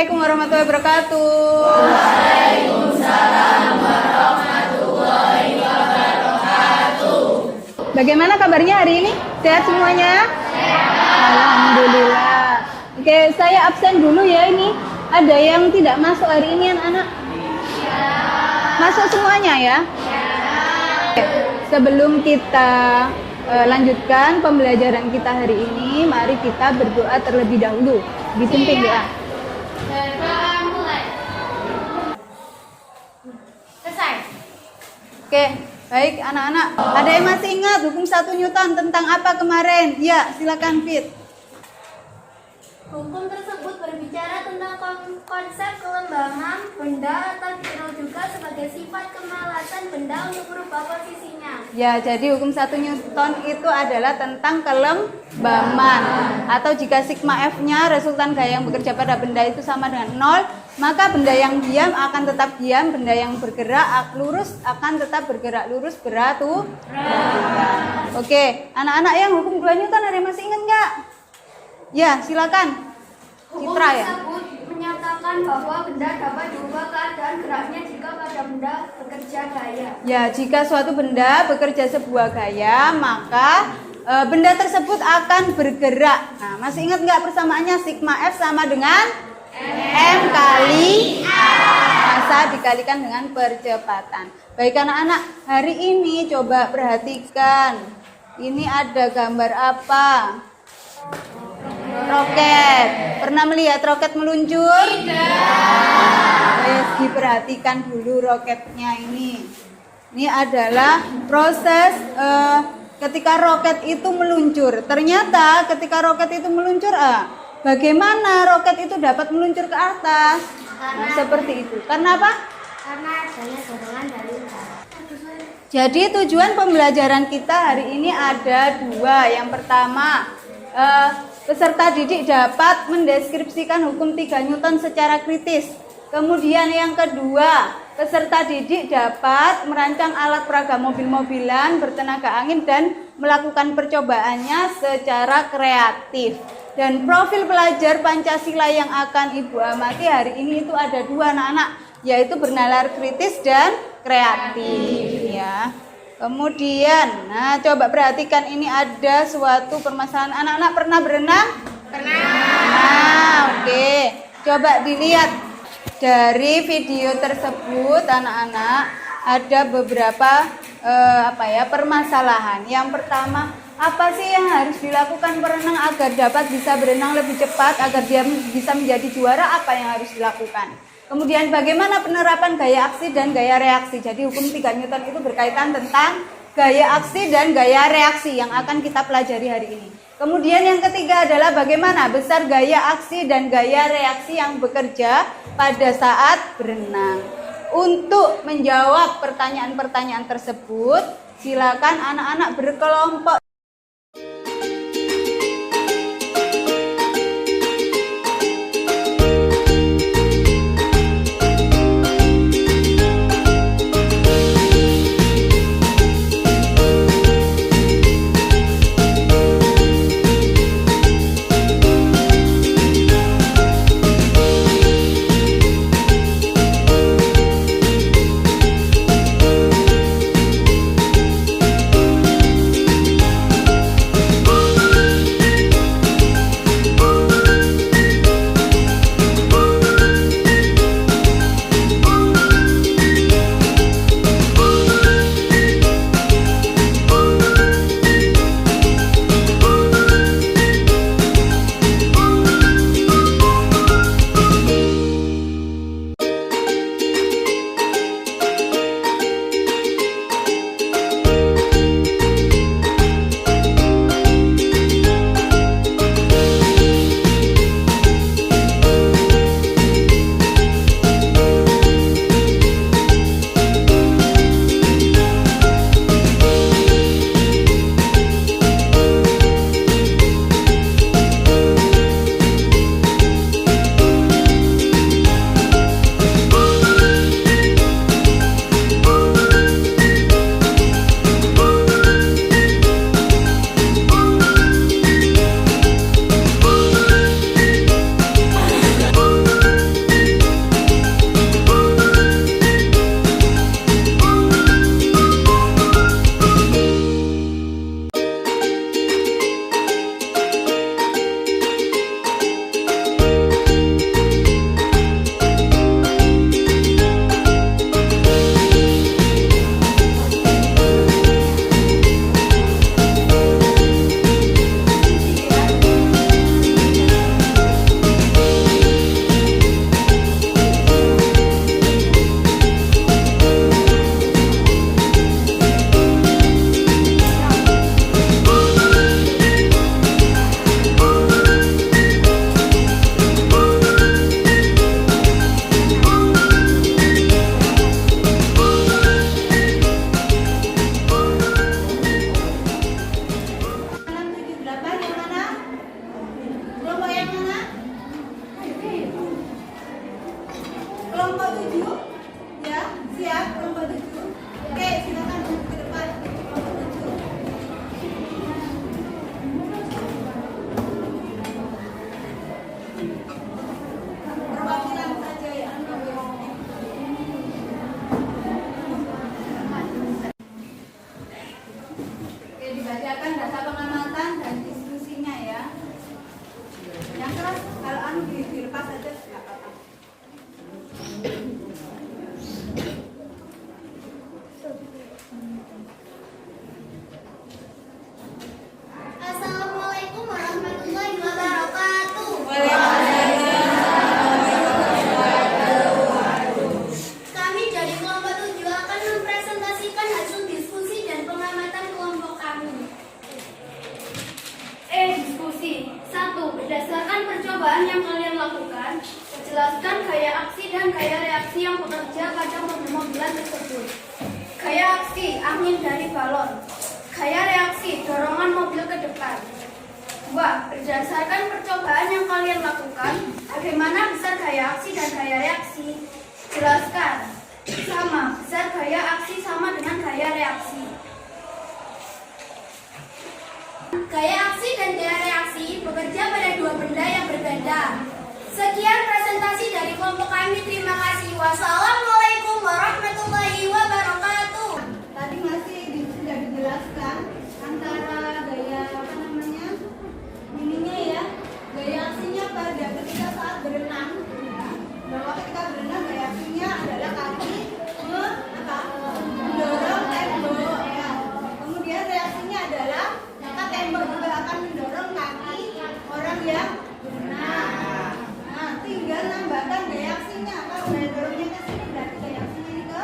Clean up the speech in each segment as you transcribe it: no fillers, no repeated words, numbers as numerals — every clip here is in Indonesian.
Assalamualaikum warahmatullahi wabarakatuh. Waalaikumsalam warahmatullahi wabarakatuh. Bagaimana kabarnya hari ini? Sehat semuanya? Alhamdulillah. Oke, saya absen dulu ya ini. Ada yang tidak masuk hari ini anak-anak? Masuk semuanya ya? Oke, sebelum kita lanjutkan pembelajaran kita hari ini, mari kita berdoa terlebih dahulu. Dipimpin doa. Selesai. Oke, baik anak-anak. Ada yang masih ingat hukum 1 Newton tentang apa kemarin? Ya, silakan Fit. Hukum tersebut berbicara tentang konsep kelembaman benda atau dikenal juga sebagai sifat kemalasan benda untuk berubah posisinya. Ya, jadi hukum 1 Newton itu adalah tentang kelembaman. Atau jika sigma F-nya resultan gaya yang bekerja pada benda itu sama dengan 0, maka benda yang diam akan tetap diam, benda yang bergerak lurus akan tetap bergerak lurus beraturan. Oke, anak-anak yang hukum 2 Newton ada yang masih ingat nggak? Ya, silakan. Hukum Citra ya. tersebut menyatakan bahwa benda dapat diubah keadaan geraknya jika pada benda bekerja gaya. Ya, jika suatu benda bekerja sebuah gaya, maka benda tersebut akan bergerak. Nah, masih ingat nggak persamaannya? Sigma F sama dengan M kali A. Massa dikalikan dengan percepatan. Baik anak-anak, hari ini coba perhatikan. Ini ada gambar apa? Roket. Pernah melihat roket meluncur? Tidak. Diperhatikan dulu roketnya ini. Ini adalah proses ketika roket itu meluncur. Ternyata ketika roket itu meluncur, bagaimana roket itu dapat meluncur ke atas? Nah, seperti itu. Karena apa? Karena adanya dorongan dari udara. Jadi tujuan pembelajaran kita hari ini ada 2. Yang pertama, peserta didik dapat mendeskripsikan hukum 3 Newton secara kritis. Kemudian yang kedua, peserta didik dapat merancang alat peragam mobil-mobilan bertenaga angin dan melakukan percobaannya secara kreatif. Dan profil pelajar Pancasila yang akan Ibu amati hari ini itu ada 2 anak-anak, yaitu bernalar kritis dan kreatif ya. Kemudian, nah coba perhatikan ini ada suatu permasalahan. Anak-anak pernah berenang? Pernah. Nah, oke. Coba dilihat dari video tersebut anak-anak ada beberapa permasalahan. Yang pertama, apa sih yang harus dilakukan perenang agar dapat bisa berenang lebih cepat, agar dia bisa menjadi juara? Apa yang harus dilakukan? Kemudian bagaimana penerapan gaya aksi dan gaya reaksi? Jadi hukum 3 Newton itu berkaitan tentang gaya aksi dan gaya reaksi yang akan kita pelajari hari ini. Kemudian yang ketiga adalah bagaimana besar gaya aksi dan gaya reaksi yang bekerja pada saat berenang. Untuk menjawab pertanyaan-pertanyaan tersebut, silakan anak-anak berkelompok. 7 ya, siap kelompok 7. Oke, silakan untuk ke depan kelompok 7. Perwakilan saja ya. Oke, dibacakan data pengamatan dan diskusinya ya. Yang keras kalau dilepas saja nggak apa-apa. Assalamualaikum warahmatullahi wabarakatuh. Kami dari kelompok 7 akan mempresentasikan hasil diskusi dan pengamatan kelompok kami. Diskusi 1. Berdasarkan percobaan yang kalian lakukan, jelaskan gaya aksi dan gaya reaksi yang bekerja pada mobil-mobilan tersebut. Gaya aksi, angin dari balon. Gaya reaksi, dorongan mobil ke depan. 2. Berdasarkan percobaan yang kalian lakukan, bagaimana besar gaya aksi dan gaya reaksi? Jelaskan. Sama, besar gaya aksi sama dengan gaya reaksi. Gaya aksi dan gaya reaksi bekerja pada dua benda yang berbeda. Sekian presentasi dari kelompok kami. Terima kasih. Wassalamualaikum warahmatullahi wabarakatuh. Tadi masih sudah dijelaskan antara gaya ininya ya, gaya aksinya pada ketika saat berenang ya, bahwa ketika berenang gaya aksinya adalah kaki mendorong tembok ya. Kemudian reaksinya adalah maka tembok juga akan mendorong kaki orang yang berenang. Nah, tinggal nambahkan gaya aksinya. Kalau gaya dorongnya ke sini berarti gaya aksinya ini ke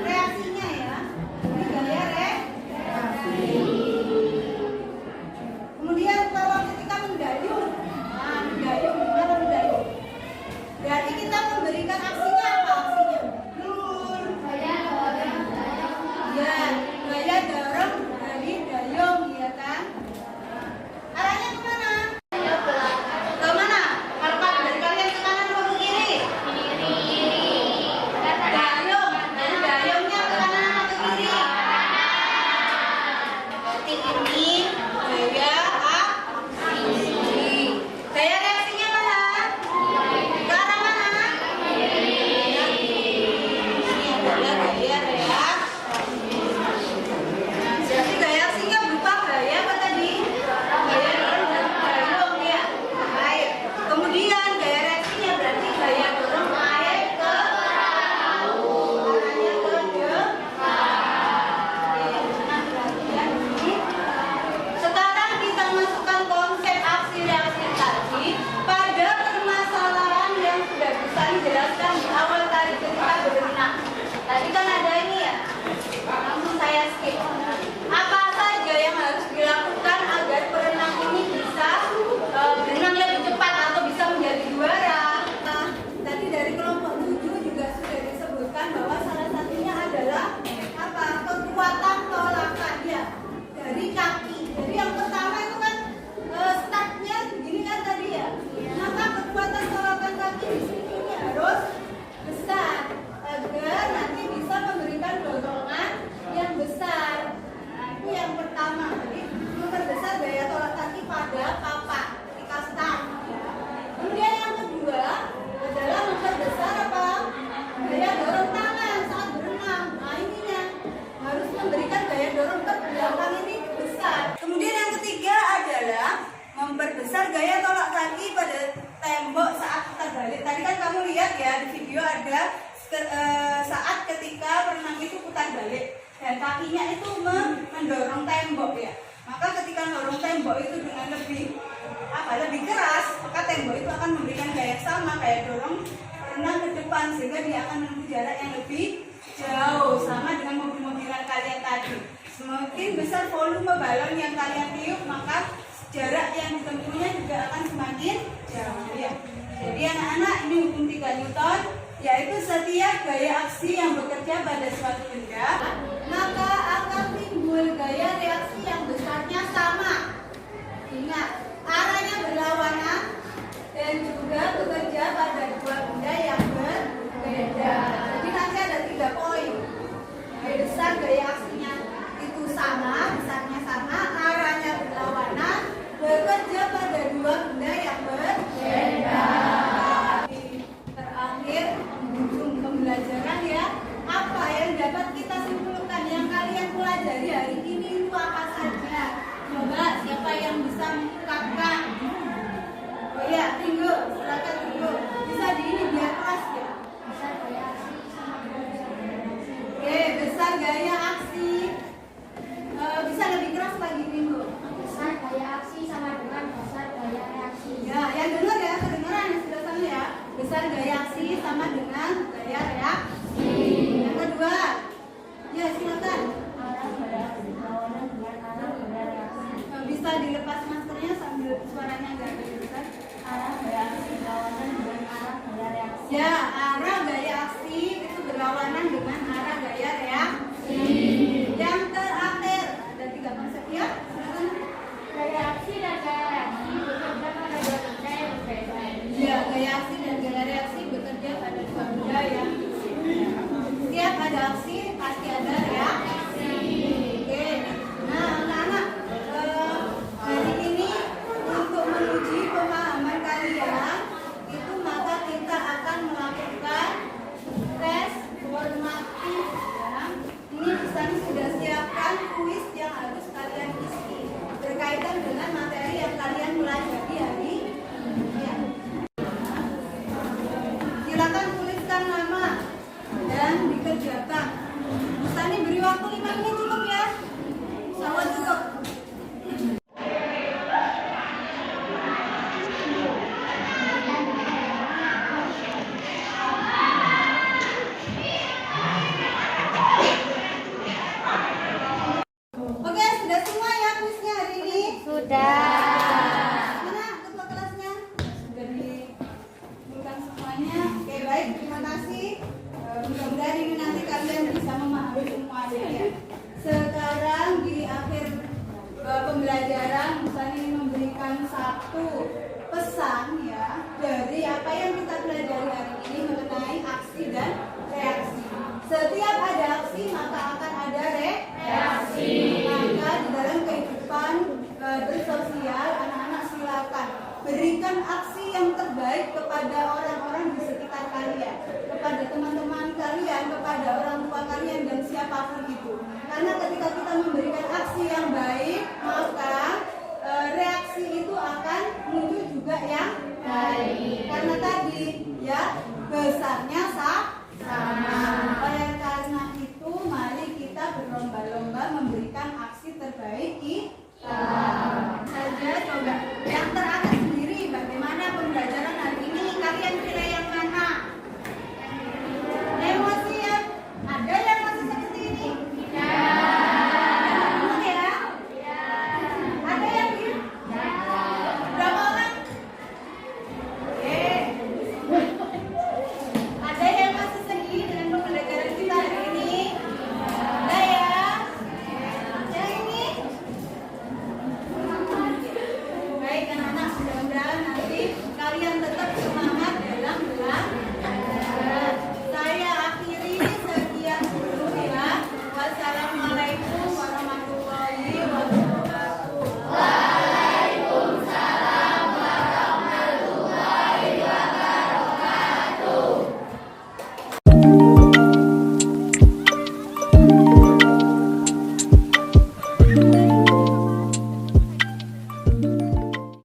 reaksinya ya. Ini gaya reaksi. Kemudian kalau ketika mendayung, mendayung gimana mendayung? Berarti kita memberikan aksinya apa aksinya? Ya, gaya dorong dari dayung ya kan? Arahnya kemana? Ke mana? Kalau dari kalian ke kanan atau ke kiri? Dayung, dari dayungnya ke kanan atau ke kiri? Berarti ini gaya aksi. Gaya reaksinya mana? Ke arah mana? Ini adalah gaya reaksi. Jadi gaya aksinya berupa gaya apa tadi? Gaya dorong dan dayung ya. Baik. Kemudian gaya reaksinya berarti gaya dorong air ke perahu. Arahnya ke depan. Nah, perhatian ini. Sekarang kita masukkan konsep aksi reaksi tadi pada permasalahan yang sudah bisa dijelaskan di awal tadi ketika berenang. Tadi kan ada ini ya. Langsung saya skip. Apa saja yang harus dilakukan agar perenang ini bisa berenang lebih cepat atau bisa menjadi juara? Tadi dari kelompok 7 juga sudah disebutkan bahwa salah satunya adalah apa? Kekuatan tolakan ya dari kaki. Jadi yang pertama itu kan startnya begini kan tadi ya. Maka kekuatan tolakan kaki di sini ini harus besar agar nanti bisa memberikan dorongan yang besar. Nah, itu yang pertama. Jadi memperbesar daya tolak kaki pada papan ketika start. Ya. Kemudian yang kedua adalah memperbesar apa? Daya dorong tangan saat berenang. Nah ininya harus memberikan daya dorong ke belakang ini besar. Kemudian yang ketiga adalah memperbesar gaya tolak kaki pada tembok saat kita balik. Tadi kan kamu lihat ya di video ada saat ketika perenang itu putar balik dan kakinya itu mendorong tembok ya. Maka ketika mendorong tembok itu dengan lebih keras, maka tembok itu akan memberikan gaya sama, gaya dorong perenang ke depan sehingga dia akan menempuh jarak yang lebih jauh sama dengan mobil-mobilan kalian tadi. Semakin besar volume balon yang kalian tiup, maka jarak yang ditempuhnya juga akan semakin jauh ya. Jadi anak-anak, ini hukum 3 Newton, yaitu setiap gaya aksi yang bekerja pada suatu benda, maka akan timbul gaya reaksi yang besarnya sama. Ingat, arahnya berlawanan dan juga bekerja pada dua benda yang berbeda. Ringo, silakan Ringo. Bisa di ini biar keras ya. Besar gaya aksi sama dengan Oke, besar gaya aksi. Bisa lebih keras lagi Ringo. besar gaya aksi sama dengan besar gaya reaksi. Ya, yang dengar ya, kedengaran sudah sama ya. Besar gaya aksi sama dengan gaya reaksi. Yang kedua, ya silakan. Arah gaya berlawanan dengan arah gaya reaksi. Bisa dilepas maskernya sambil suaranya agak kedengaran. Arah gaya aksi berlawanan dengan arah gaya reaksi. Ya, arah gaya aksi itu berlawanan dengan arah gaya reaksi. Yang terakhir, ada 3 konsep ya. Silakan. Gaya aksi dan gaya reaksi bekerja pada dua benda yang berbeda. Ya, gaya aksi dan gaya reaksi bekerja pada 2 benda yang setiap ada aksi pasti ada reaksi. Oke. Nah, anak-anak, hari ini untuk menguji pemahaman kalian itu maka kita akan melakukan tes formatif ya. Ini di sana sudah siapkan kuis yang harus kalian isi berkaitan dengan materi yang kalian pelajari hari ini. Ya. Silakan tuliskan nama dan dikerjakan. Ustani beri waktu 5 menit cukup ya. Sawat cukup. Oke, sudah semua ya kuisnya hari ini? Sudah. Mana ketua kelasnya? Sudah dikumpulkan semuanya. Oke, baik, terima kasih. Mudah-mudahan ini nanti kalian bisa memahami semuanya ya. Sekarang di akhir pembelajaran, misalnya ini memberikan satu pesan ya dari apa yang kita pelajari hari ini mengenai aksi dan reaksi. Setiap ada aksi maka akan ada reaksi. Maka di dalam kehidupan bersosial, anak-anak silakan berikan aksi yang terbaik kepada orang-orang di sekitar kalian, kepada teman-teman kalian, kepada orang tua kalian dan siapapun itu. Karena ketika kita memberikan aksi yang baik, maka reaksi itu akan muncul juga yang baik. Karena tadi ya besarnya sama.